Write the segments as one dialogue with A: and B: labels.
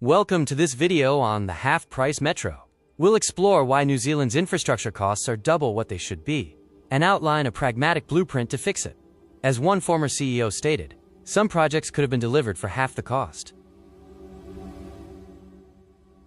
A: Welcome to this video on the half-price metro. We'll explore why New Zealand's infrastructure costs are double what they should be, and outline a pragmatic blueprint to fix it. As one former CEO stated, some projects could have been delivered for half the cost.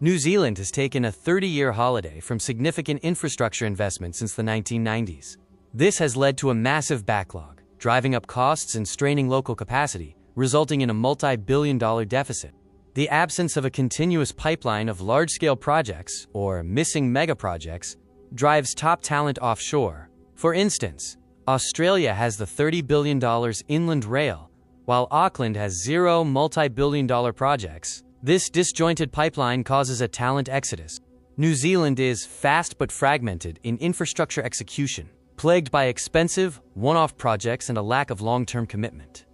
A: New Zealand has taken a 30-year holiday from significant infrastructure investment since the 1990s. This has led to a massive backlog, driving up costs and straining local capacity, resulting in a multi-billion-dollar deficit. The absence of a continuous pipeline of large-scale projects, or missing megaprojects, drives top talent offshore. For instance, Australia has the $30 billion inland rail, while Auckland has 0 multi-billion-dollar projects. This disjointed pipeline causes a talent exodus. New Zealand is fast but fragmented in infrastructure execution, plagued by expensive, one-off projects and a lack of long-term commitment.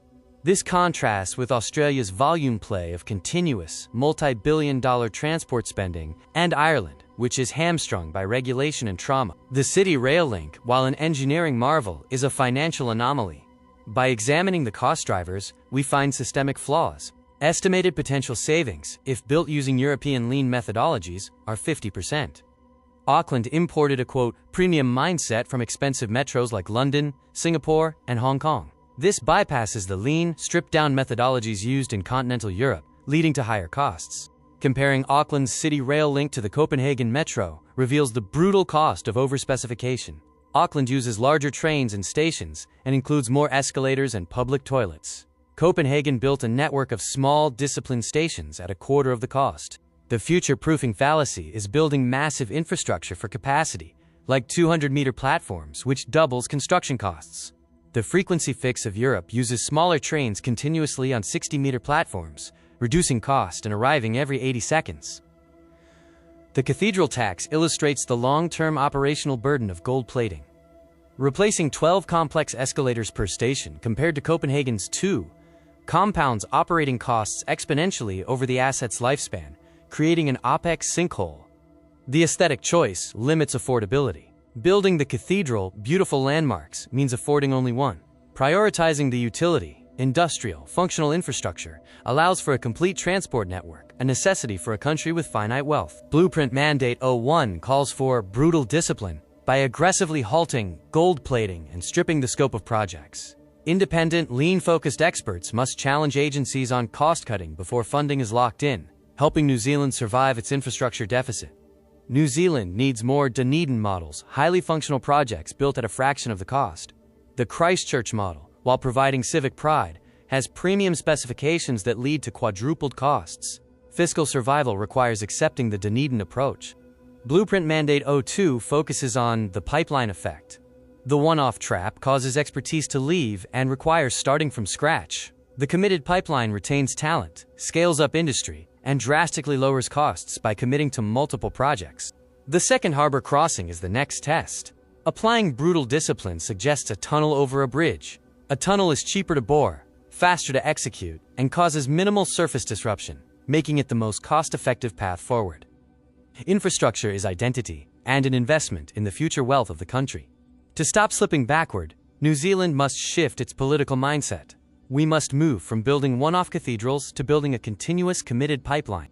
A: This contrasts with Australia's volume play of continuous, multi-billion-dollar transport spending, and Ireland, which is hamstrung by regulation and trauma. The City Rail Link, while an engineering marvel, is a financial anomaly. By examining the cost drivers, we find systemic flaws. Estimated potential savings, if built using European lean methodologies, are 50%. Auckland imported a, quote, premium mindset from expensive metros like London, Singapore, and Hong Kong. This bypasses the lean, stripped-down methodologies used in continental Europe, leading to higher costs. Comparing Auckland's City Rail Link to the Copenhagen Metro reveals the brutal cost of overspecification. Auckland uses larger trains and stations and includes more escalators and public toilets. Copenhagen built a network of small, disciplined stations at a quarter of the cost. The future-proofing fallacy is building massive infrastructure for capacity, like 200-meter platforms, which doubles construction costs. The frequency fix of Europe uses smaller trains continuously on 60-meter platforms, reducing cost and arriving every 80 seconds. The Cathedral tax illustrates the long-term operational burden of gold plating. Replacing 12 complex escalators per station compared to Copenhagen's 2 compounds operating costs exponentially over the asset's lifespan, creating an OpEx sinkhole. The aesthetic choice limits affordability. Building the Cathedral, beautiful landmarks, means affording only one. Prioritizing the utility, industrial, functional infrastructure allows for a complete transport network, a necessity for a country with finite wealth. Blueprint Mandate 01 calls for brutal discipline by aggressively halting, gold plating, and stripping the scope of projects. Independent, lean-focused experts must challenge agencies on cost-cutting before funding is locked in, helping New Zealand survive its infrastructure deficit. New Zealand needs more Dunedin models, highly functional projects built at a fraction of the cost. The Christchurch model, while providing civic pride, has premium specifications that lead to quadrupled costs. Fiscal survival requires accepting the Dunedin approach. Blueprint Mandate 02 focuses on the pipeline effect. The one-off trap causes expertise to leave and requires starting from scratch. The committed pipeline retains talent, scales up industry, and drastically lowers costs by committing to multiple projects. The Second Harbour Crossing is the next test. Applying brutal discipline suggests a tunnel over a bridge. A tunnel is cheaper to bore, faster to execute, and causes minimal surface disruption, making it the most cost-effective path forward. Infrastructure is identity and an investment in the future wealth of the country. To stop slipping backward, New Zealand must shift its political mindset. We must move from building one-off cathedrals to building a continuous, committed pipeline.